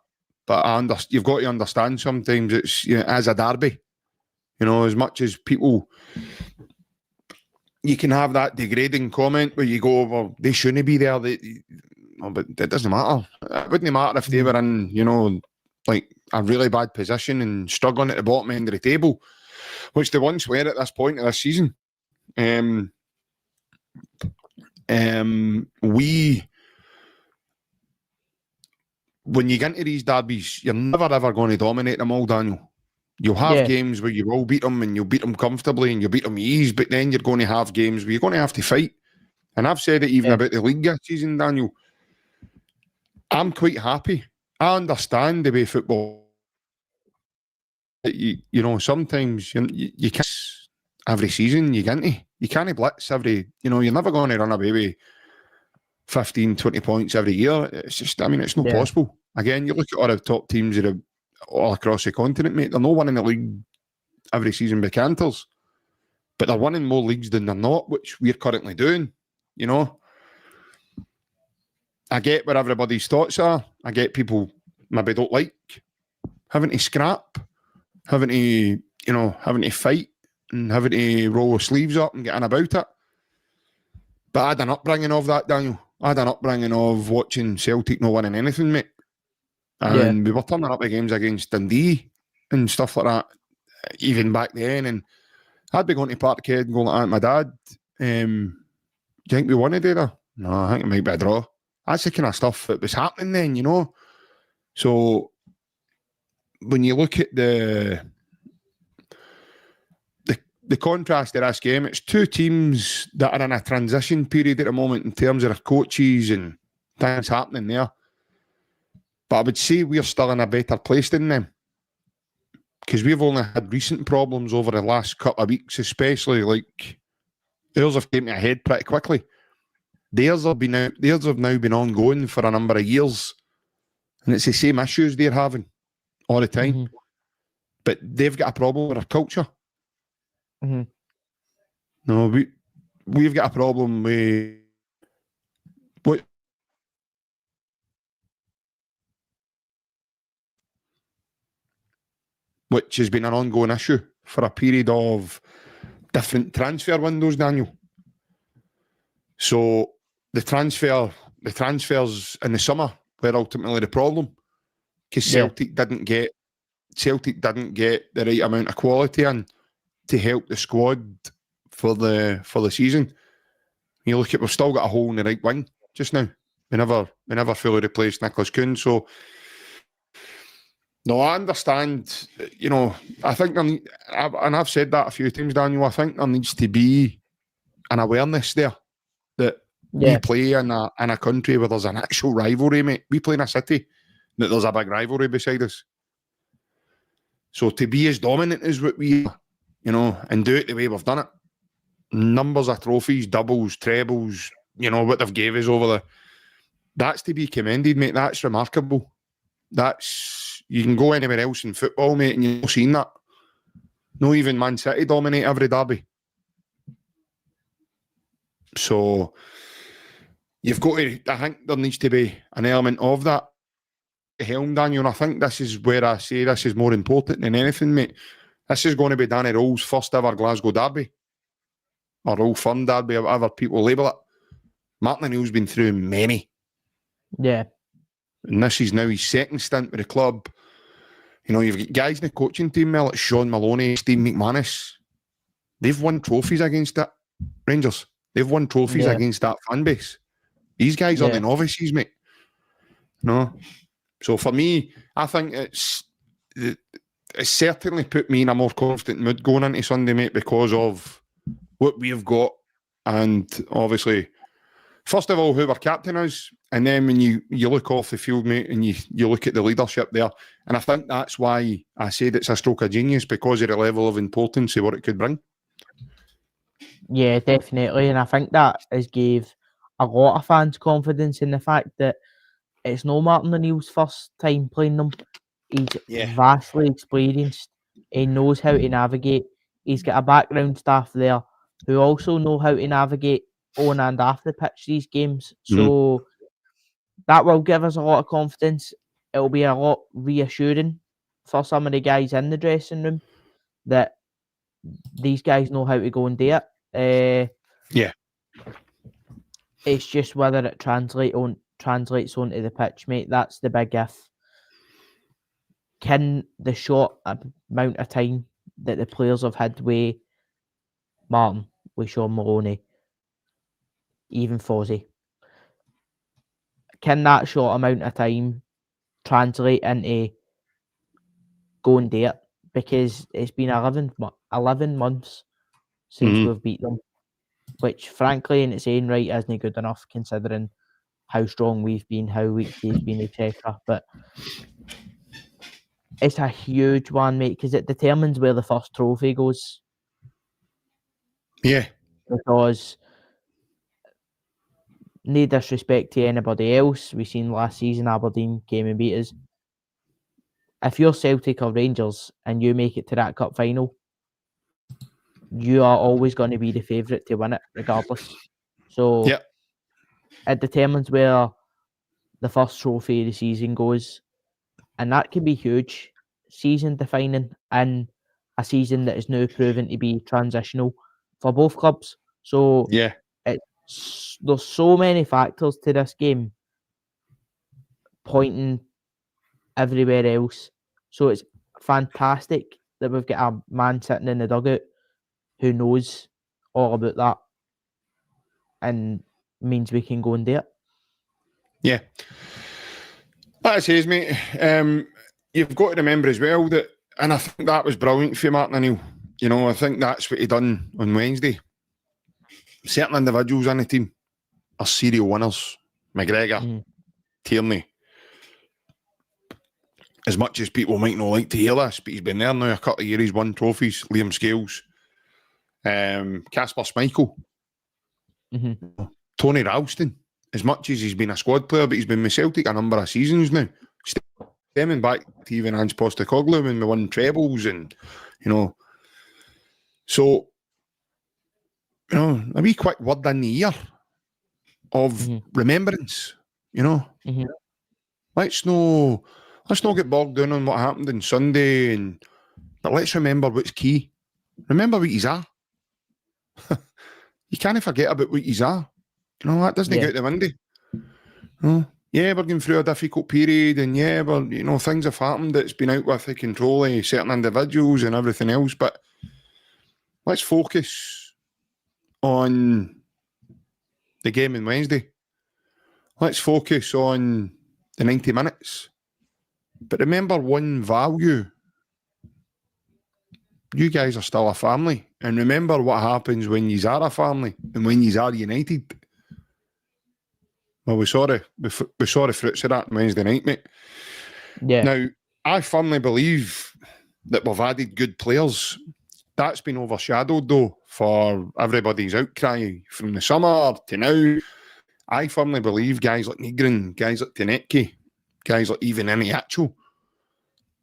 but you've got to understand sometimes it's, you know, as a derby. You know, as much as people, you can have that degrading comment where you go, well, they shouldn't be there. But it doesn't matter. It wouldn't matter if they were in, you know, like a really bad position and struggling at the bottom end of the table, which they once were at this point of this season. When you get into these derbies, you're never ever going to dominate them all, Daniel. You'll have games where you will beat them, and you'll beat them comfortably, and you'll beat them with ease, but then you're going to have games where you're going to have to fight. And I've said it even about the league this season, Daniel. I'm quite happy. I understand the way football. You know, sometimes you can't every season you can't blitz every. You know, you're never going to run away with 15, 20 points every year. It's just, I mean, it's not possible. Again, you look at all the top teams that are all across the continent, mate. They're not winning the league every season by canters, but they're winning more leagues than they're not, which we're currently doing. You know, I get where everybody's thoughts are. I get people maybe don't like having to scrap, having to fight, and having to roll the sleeves up and get in about it. But I had an upbringing of that, Daniel. I had an upbringing of watching Celtic not winning anything, mate. And we were turning up the games against Dundee and stuff like that, even back then. And I'd be going to Parkhead and going like that to my dad. Do you think we won it there? No, I think it might be a draw. That's the kind of stuff that was happening then, you know. So when you look at the contrast of this game, it's two teams that are in a transition period at the moment in terms of their coaches and things happening there. But I would say we're still in a better place than them, because we've only had recent problems over the last couple of weeks, especially. Like, theirs have came to a head pretty quickly. Theirs have now been ongoing for a number of years, and it's the same issues they're having all the time. But they've got a problem with their culture. No, we've got a problem with what. Which has been an ongoing issue for a period of different transfer windows, Daniel. So the transfers in the summer were ultimately the problem, because Celtic didn't get the right amount of quality in to help the squad for the season. You look at, we've still got a hole in the right wing just now. We never fully replaced Nicholas Kuhn. So, no, I understand. You know, I think, and I've said that a few times, Daniel, I think there needs to be an awareness there that we play in a country where there's an actual rivalry, mate. We play in a city that there's a big rivalry beside us. So to be as dominant as what we are, you know, and do it the way we've done it, numbers of trophies, doubles, trebles, you know, what they've gave us that's to be commended, mate. That's remarkable. You can go anywhere else in football, mate, and you've not seen that. No, even Man City dominate every derby. So you've got to, I think there needs to be an element of that helm, Daniel, and I think this is where I say this is more important than anything, mate. This is going to be Danny Rowell's first ever Glasgow derby, or Old Firm derby, or whatever people label it. Martin O'Neill's been through many. Yeah. And this is now his second stint with the club. You know, you've got guys in the coaching team like Sean Maloney, Steve McManus. They've won trophies against it, Rangers. They've won trophies against that fan base. These guys are the novices, mate. No. So for me, I think it's certainly put me in a more confident mood going into Sunday, mate, because of what we've got. And obviously, first of all, who our captain is. And then when you look off the field, mate, and you look at the leadership there. And I think that's why I said it's a stroke of genius, because of the level of importance of what it could bring. Yeah, definitely. And I think that has gave a lot of fans confidence in the fact that it's no Martin O'Neill's first time playing them. He's vastly experienced. He knows how to navigate. He's got a background staff there who also know how to navigate on and off the pitch these games. So that will give us a lot of confidence. It'll be a lot reassuring for some of the guys in the dressing room that these guys know how to go and do it. It's just whether it translates onto the pitch, mate. That's the big if. Can the short amount of time that the players have had with Martin, with Sean Maloney, even Fozzie, can that short amount of time translate into go and do it? Because it's been 11 months since we've beat them, which frankly in its own right isn't good enough considering how strong we've been, how weak he's been, etc. But it's a huge one, mate, because it determines where the first trophy goes. Yeah. Because no disrespect to anybody else, we've seen last season Aberdeen came and beat us. If you're Celtic or Rangers and you make it to that cup final, you are always going to be the favourite to win it, regardless. So it determines where the first trophy of the season goes. And that can be huge, season defining, and a season that is now proven to be transitional for both clubs. So there's so many factors to this game pointing everywhere else. So it's fantastic that we've got a man sitting in the dugout who knows all about that and means we can go and do it. Yeah. That says, mate, you've got to remember as well that, and I think that was brilliant for Martin O'Neill. You know, I think that's what he done on Wednesday. Certain individuals on the team are serial winners. McGregor, Tierney. As much as people might not like to hear this, but he's been there now a couple of years, he's won trophies. Liam Scales, Casper Schmeichel, Tony Ralston. As much as he's been a squad player, but he's been with Celtic a number of seasons now. Stemming back to even Ange Postecoglou when we won trebles and, you know. So, you know, a wee quick word in the ear of remembrance, you know. Let's not get bogged down on what happened on Sunday, but let's remember what's key. Remember what he's are. You can't forget about what he's are. You know, that doesn't get out the window. Yeah, we're going through a difficult period, and things have happened that's been out with the control of certain individuals and everything else, but let's focus on the game on Wednesday. Let's focus on the 90 minutes. But remember one value. You guys are still a family. And remember what happens when you are a family and when you are united. Well, we saw the fruits of that on Wednesday night, mate. Yeah. Now, I firmly believe that we've added good players. That's been overshadowed, though, for everybody's outcry from the summer to now. I firmly believe guys like Nigrin, guys like Tenetke, guys like even Iniacho,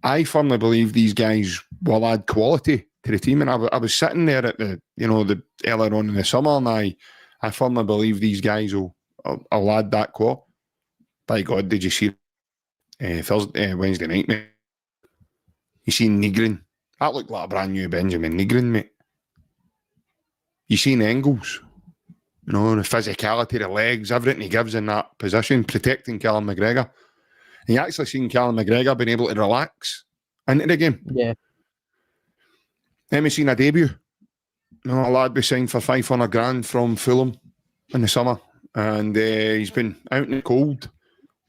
I firmly believe these guys will add quality to the team. And I was sitting there at the earlier on in the summer, and I firmly believe these guys will add that quality. By God, did you see Wednesday night, mate? You seen Nigrin? That looked like a brand new Benjamin Nigrin, mate. You seen Engels? You know, the physicality, the legs, everything he gives in that position, protecting Callum McGregor. And you actually seen Callum McGregor being able to relax into the game. Yeah. Then we seen a debut. You know, a lad we signed for 500 grand from Fulham in the summer. And he's been out in the cold,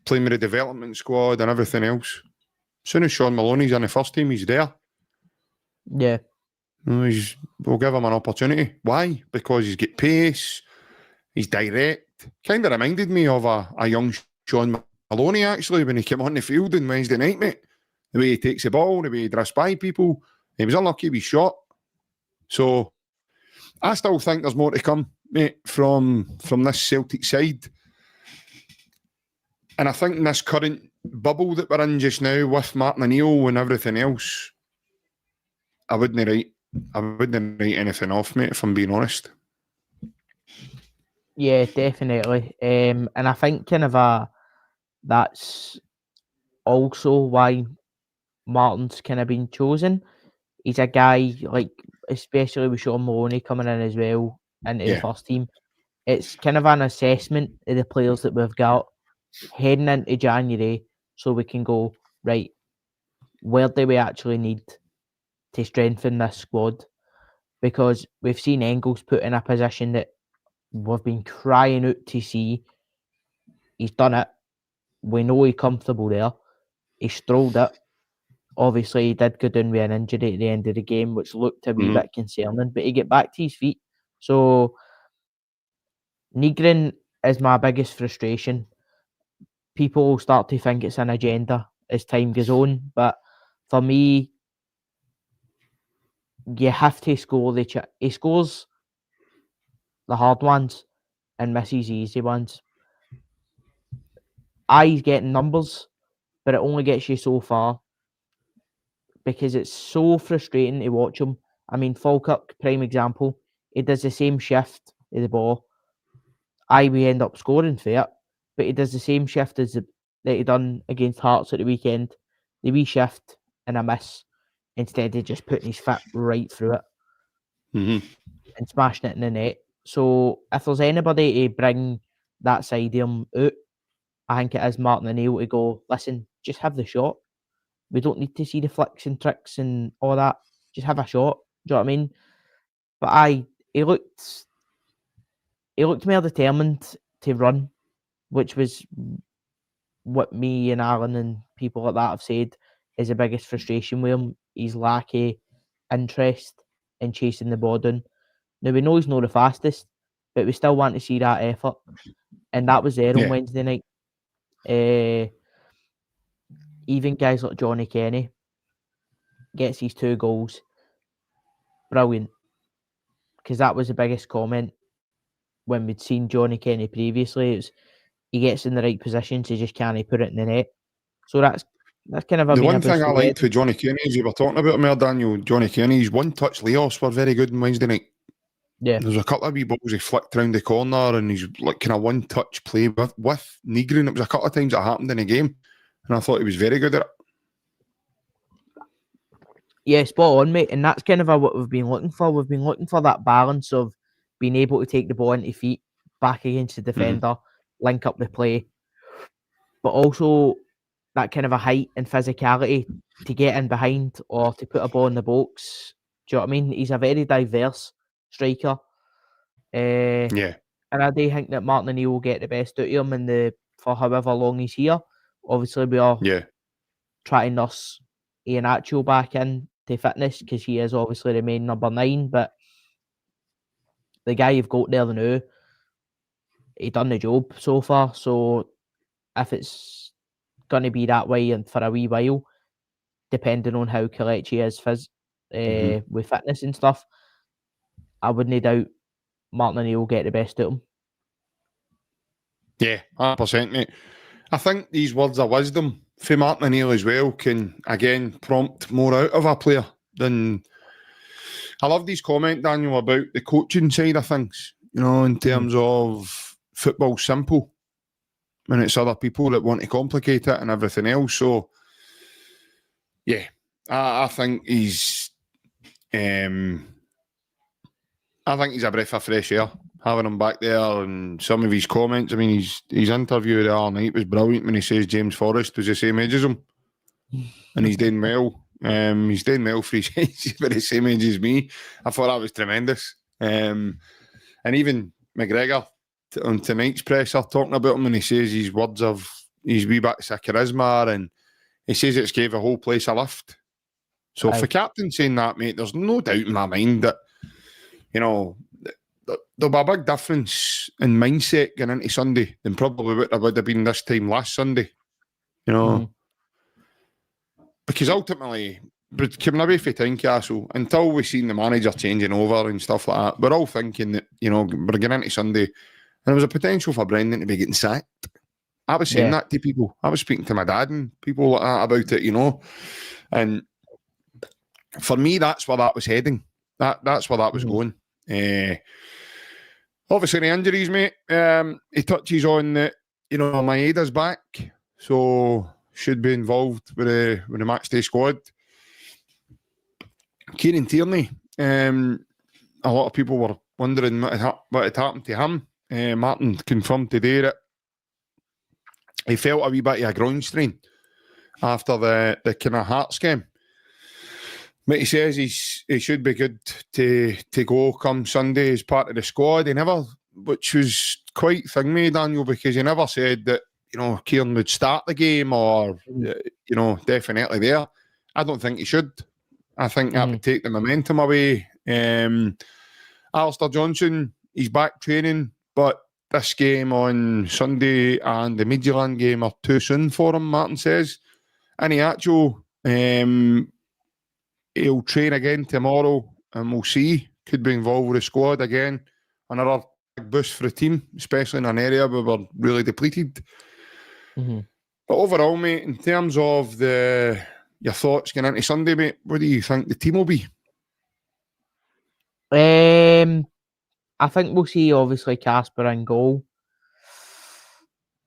playing with the development squad and everything else. As soon as Sean Maloney's in the first team, he's there. Yeah. You know, we'll give him an opportunity. Why? Because he's got pace, he's direct. Kind of reminded me of a young Sean Maloney, actually, when he came on the field on Wednesday night, mate. The way he takes the ball, the way he drifts by people. He was unlucky with his shot. So I still think there's more to come, mate, from this Celtic side. And I think in this current bubble that we're in just now with Martin Neill and everything else, I wouldn't write anything off, mate, if I'm being honest. Yeah, definitely. And I think that's also why Martin's kind of been chosen. He's a guy, like, especially with Sean Maloney coming in as well into the first team. It's kind of an assessment of the players that we've got heading into January, so we can go, right, where do we actually need to strengthen this squad? Because we've seen Engels put in a position that we've been crying out to see. He's done it. We know he's comfortable there. He strolled it. Obviously, he did go down with an injury at the end of the game, which looked a wee bit concerning, but he get back to his feet. So, Nigrin is my biggest frustration. People will start to think it's an agenda as time goes on, but for me, you have to score he scores the hard ones and misses the easy ones. He's getting numbers, but it only gets you so far because it's so frustrating to watch him. I mean, Falkirk, prime example, he does the same shift of the ball. We end up scoring for it, but he does the same shift that he done against Hearts at the weekend. The wee shift and a miss instead of just putting his foot right through it and smashing it in the net. So if there's anybody to bring that side of him out, I think it is Martin Neill to go, listen, just have the shot. We don't need to see the flicks and tricks and all that. Just have a shot. Do you know what I mean? But he looked more determined to run, which was what me and Alan and people like that have said is the biggest frustration with him. He's lacking interest in chasing the ball down. Now, we know he's not the fastest, but we still want to see that effort. And that was there on Wednesday night. Even guys like Johnny Kenny gets his 2 goals. Brilliant. Because that was the biggest comment when we'd seen Johnny Kenny previously. It was, he gets in the right positions, he just can't put it in the net. So that's kind of the one thing I liked with Johnny Kenny is you were talking about him there, Daniel. Johnny Kenny's one-touch layoffs were very good on Wednesday night. Yeah. There's a couple of wee balls he flicked round the corner and he's like kind of one-touch play with Nigrin. It was a couple of times that happened in the game and I thought he was very good at it. Yeah, spot on, mate. And that's kind of what we've been looking for. We've been looking for that balance of being able to take the ball into feet, back against the defender, link up the play, but also that kind of a height and physicality to get in behind or to put a ball in the box. Do you know what I mean? He's a very diverse striker. Yeah. And I do think that Martin O'Neill will get the best out of him for however long he's here. Obviously, we are Yeah. trying to nurse Iheanacho back in to fitness because he is obviously the main number 9. But the guy you've got there now, he done the job so far. So if it's going to be that way and for a wee while, depending on how Kelechi is with fitness and stuff, I wouldn't doubt Martin O'Neill will get the best out of him. Yeah, 100%, mate. I think these words of wisdom for Martin O'Neill as well can, again, prompt more out of a player than... I love these comment, Daniel, about the coaching side of things, in terms of football simple, when it's other people that want to complicate it and everything else. So, yeah, I think he's... I think he's a breath of fresh air, having him back there, and some of his comments. I mean, his interview the other night was brilliant when he says James Forrest was the same age as him, and he's doing well. He's doing well for his age, he's about the same age as me. I thought that was tremendous. And even McGregor on tonight's presser talking about him, and he says his words of his wee bits of charisma, and he says it's gave the whole place a lift. So for captain saying that, mate, there's no doubt in my mind that, there'll be a big difference in mindset going into Sunday than probably what there would have been this time last Sunday. Because ultimately, coming away from Tynecastle, until we've seen the manager changing over and stuff like that, we're all thinking that, we're getting into Sunday and there was a potential for Brendan to be getting sacked. I was saying that to people. I was speaking to my dad and people like that about it, And for me, that's where that was heading. That's where that was going. Obviously, the injuries, mate. He touches on that, Maeda's back, so should be involved with the matchday squad. Kieran Tierney, a lot of people were wondering what had happened to him. Martin confirmed today that he felt a wee bit of a groin strain after the kind of Hearts game. But he says he should be good to go come Sunday as part of the squad. He never, which was quite thingy, Daniel, because he never said that, Kieran would start the game or, definitely there. I don't think he should. I think that would take the momentum away. Alistair Johnson, he's back training, but this game on Sunday and the Midtjylland game are too soon for him, Martin says. Iheanacho, he'll train again tomorrow and we'll see. Could be involved with the squad again. Another big boost for the team, especially in an area where we're really depleted. But overall, mate, in terms of your thoughts going into Sunday, mate, what do you think the team will be? I think we'll see, obviously, Casper in goal.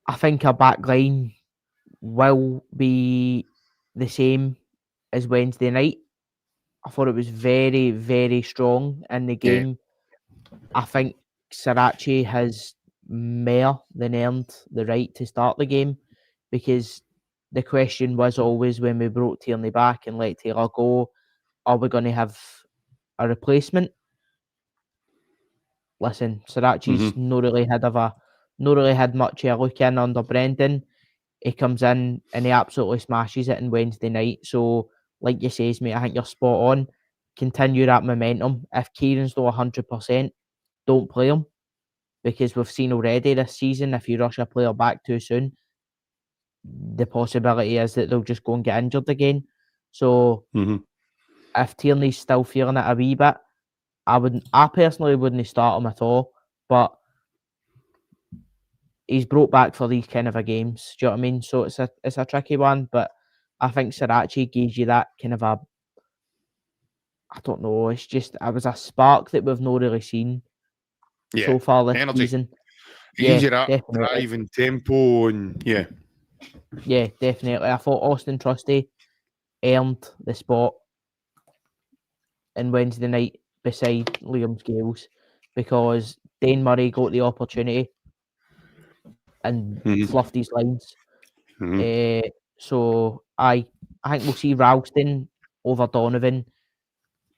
I think our back line will be the same as Wednesday night. I thought it was very, very strong in the game. I think Sirachi has more than earned the right to start the game, because the question was always when we brought Tierney back and let Taylor go, are we going to have a replacement? Listen, Sirachi's not really had much of a look in under Brendan. He comes in and he absolutely smashes it on Wednesday night. So, like you says, mate, I think you're spot on. Continue that momentum. If Kieran's not 100%, don't play him, because we've seen already this season, if you rush a player back too soon, the possibility is that they'll just go and get injured again. So, if Tierney's still feeling it a wee bit, I personally wouldn't start him at all, but he's brought back for these kind of a games. Do you know what I mean? So it's a tricky one, but I think Sirachi gives you that kind of a, I don't know, it was a spark that we've not really seen so far this season. Gives you that drive and tempo, and yeah, definitely. I thought Austin Trusty earned the spot in Wednesday night beside Liam Scales, because Dane Murray got the opportunity and fluffed his lines. So I think we'll see Ralston over Donovan.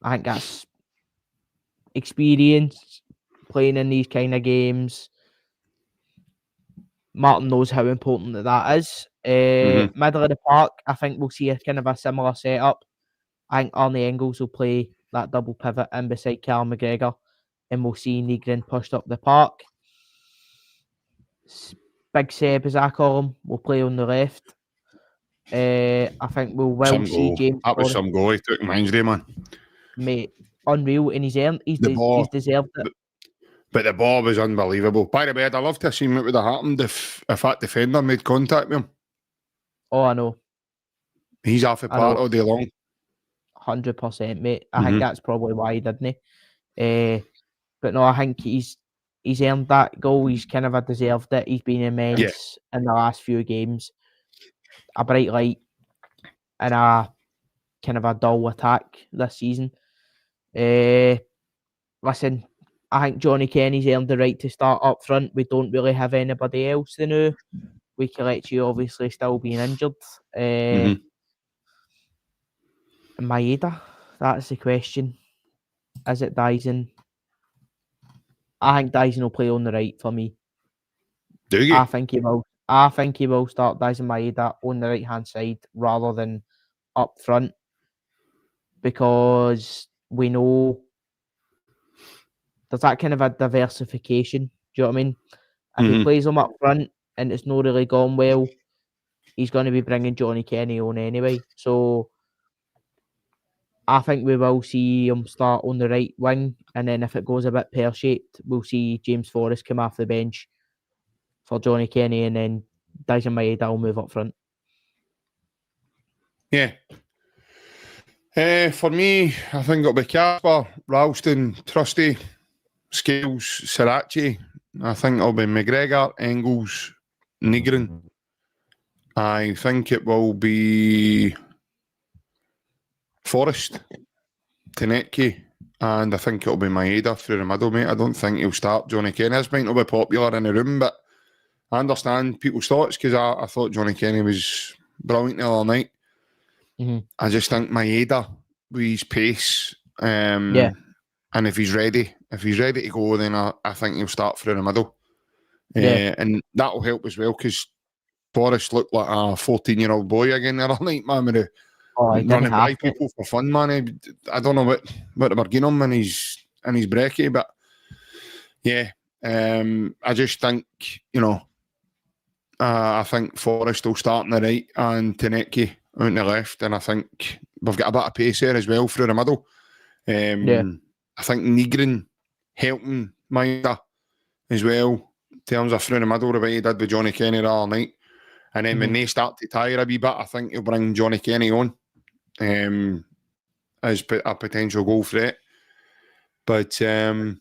I think that's experience playing in these kind of games. Martin knows how important that is. Middle of the park, I think we'll see a kind of a similar setup. I think Arnie Engels will play that double pivot in beside Cal McGregor, and we'll see Negrin pushed up the park. Big Seb, as I call him, will play on the left. I think we will see James. That was some goal he took Wednesday, man. Mate, unreal, and he's deserved it. But the ball was unbelievable. By the way, I'd love to have seen what would have happened if that defender made contact with him. Oh, I know. He's off the part all day long. 100%, mate. I think that's probably why he didn't. But no, I think he's earned that goal. He's kind of deserved it. He's been immense in the last few games. A bright light and a kind of a dull attack this season. Listen, I think Johnny Kenny's earned the right to start up front. We don't really have anybody else to know. We Kelechi obviously still being injured. Maeda, that's the question. Is it Dyson? I think Dyson will play on the right for me. Do you? I think he will. I think he will start Dyson Maeda on the right hand side rather than up front, because we know there's that kind of a diversification. Do you know what I mean? If he plays him up front and it's not really gone well, he's going to be bringing Johnny Kenny on anyway. So I think we will see him start on the right wing, and then if it goes a bit pear-shaped, we'll see James Forrest come off the bench for Johnny Kenny, and then Dyson Maeda will move up front. Yeah. For me, I think it'll be Casper, Ralston, Trusty, Scales, Sriracha. I think it'll be McGregor, Engels, Negrin. I think it will be Forrest, Tenetke, and I think it'll be Maeda through the middle, mate. I don't think he'll start Johnny Kenny. This might not be popular in the room, but I understand people's thoughts, because I thought Johnny Kenny was brilliant the other night. I just think Maeda with his pace, and if he's ready to go, then I think he'll start through the middle. And that'll help as well, because Forrest looked like a 14-year-old boy again the other night, man, with the running by people for fun, man. I don't know what they were getting him in his brekkie, but I just think, I think Forrest will start on the right and Tenetke on the left, and I think we've got a bit of pace there as well through the middle. I think Negrin helping Maeda as well in terms of through the middle, the way he did with Johnny Kenny the other night. And then when they start to tire a wee bit, I think he'll bring Johnny Kenny on as a potential goal threat. But I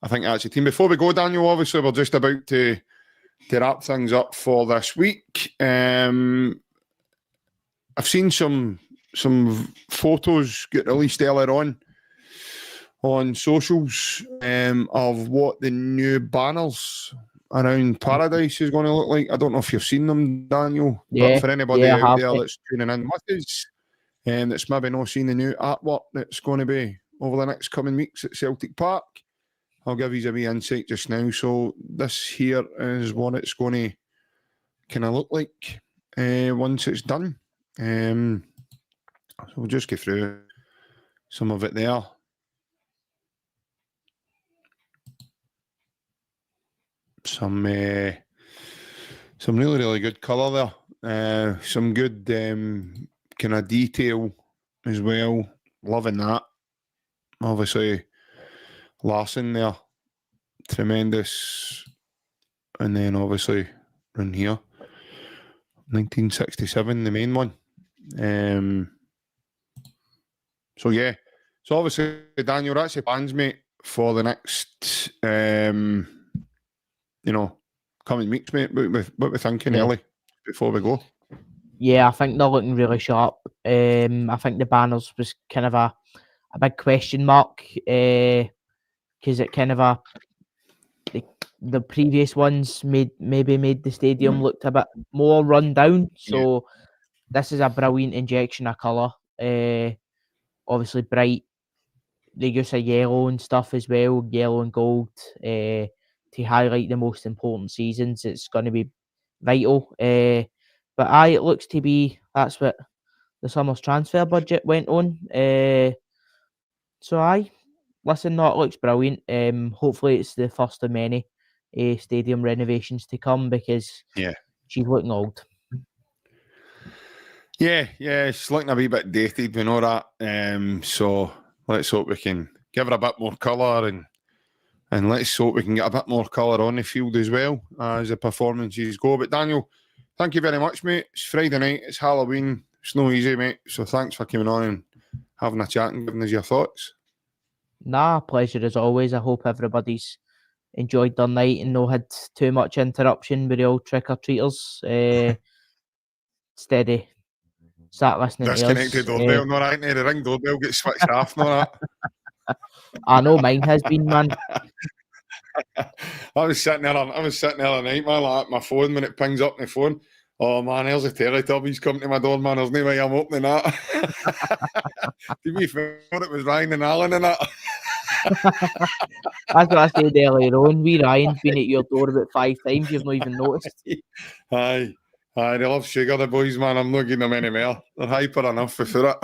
think that's the team. Before we go, Daniel, obviously we're just about to wrap things up for this week. I've seen some photos get released earlier on socials of what the new banners around Paradise is going to look like. I don't know if you've seen them, Daniel, but for anybody out there that's tuning in with us that's maybe not seen the new artwork that's going to be over the next coming weeks at Celtic Park, I'll give you a wee insight just now. So this here is what it's going to kind of look like once it's done. So we'll just go through some of it there. Some really, really good colour there. Some good kind of detail as well. Loving that. Obviously, Larson there. Tremendous. And then obviously around here. 1967, the main one. So obviously, Daniel, that's the plans, mate, for the next coming weeks, mate. What we're thinking early before we go. Yeah, I think they're looking really sharp. I think the banners was kind of a big question mark, because it kind of the previous ones maybe made the stadium looked a bit more run down. So this is a brilliant injection of colour. Obviously bright the use of yellow and stuff as well, yellow and gold, to highlight the most important seasons. It's going to be vital. But aye, it looks to be that's what the summer's transfer budget went on. So aye, listen, no, it looks brilliant. Hopefully it's the first of many stadium renovations to come, because she's looking old. Yeah, it's looking a wee bit dated, we know that. So let's hope we can give her a bit more colour, and let's hope we can get a bit more colour on the field as well as the performances go. But Daniel, thank you very much, mate. It's Friday night, it's Halloween, it's no easy, mate. So thanks for coming on and having a chat and giving us your thoughts. Nah, pleasure as always. I hope everybody's enjoyed their night and no had too much interruption with the old trick-or-treaters. Steady. Sat listening to us. Disconnected doorbell, no right, the ring doorbell gets switched off, no that. I know mine has been, man. I was sitting there the other night, man, like my phone, when it pings up my phone. Oh man, there's a Teletubbies coming to my door, man. There's no way I'm opening that. To be fair, it was Ryan and Alan and that. That's what I said earlier on. Ryan's been at your door about 5 times. You've not even noticed. Aye, they love sugar, the boys, man. I'm not giving them any more. They're hyper enough for it.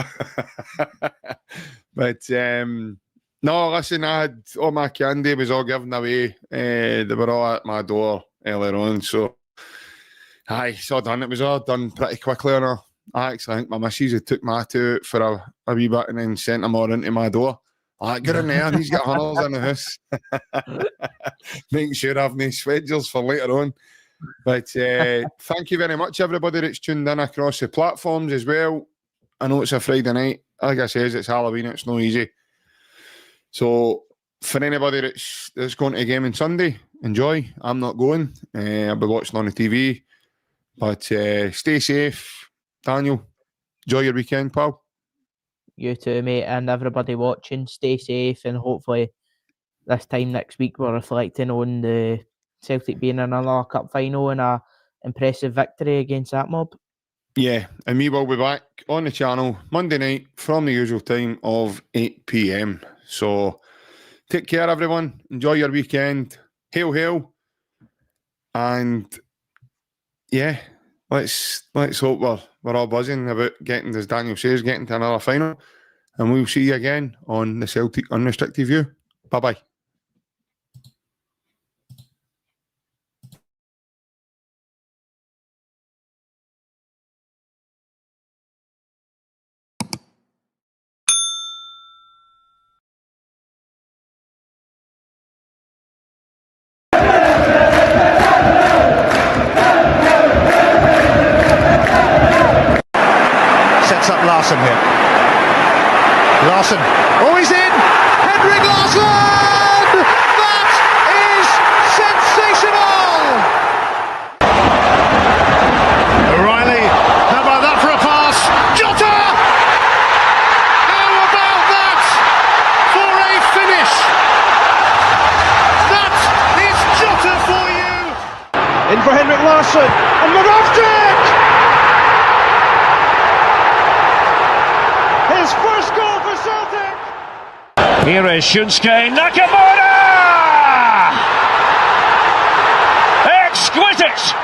But no, listen, I had all my candy was all given away. They were all at my door earlier on, so aye, it's all done. It was all done pretty quickly. And I actually think my missus had took my two out for a wee bit and then sent them all into my door. Get in there, he's got hunters in the house. Making sure I have no swedgers for later on. But thank you very much, everybody that's tuned in across the platforms as well. I know it's a Friday night. Like I says, it's Halloween, it's no easy. So for anybody that's going to a game on Sunday, enjoy. I'm not going. I'll be watching on the TV. But stay safe. Daniel, enjoy your weekend, pal. You too, mate, and everybody watching, stay safe, and hopefully this time next week we're reflecting on the Celtic being in another cup final and a impressive victory against that mob. Yeah, and we will be back on the channel Monday night from the usual time of 8 p.m. So take care, everyone. Enjoy your weekend. Hail, hail. And yeah, let's hope we're all buzzing about getting, as Daniel says, getting to another final. And we'll see you again on the Celtic Unrestricted View. Bye-bye. Sets up Larson here. Larson, oh, he's in! Henrik Larsson! That is sensational! O'Reilly, how about that for a pass? Jota! How about that for a finish? That is Jota for you! In for Henrik Larsson, and Moravcik! His first goal for Celtic! Here is Shunsuke Nakamura! Exquisite!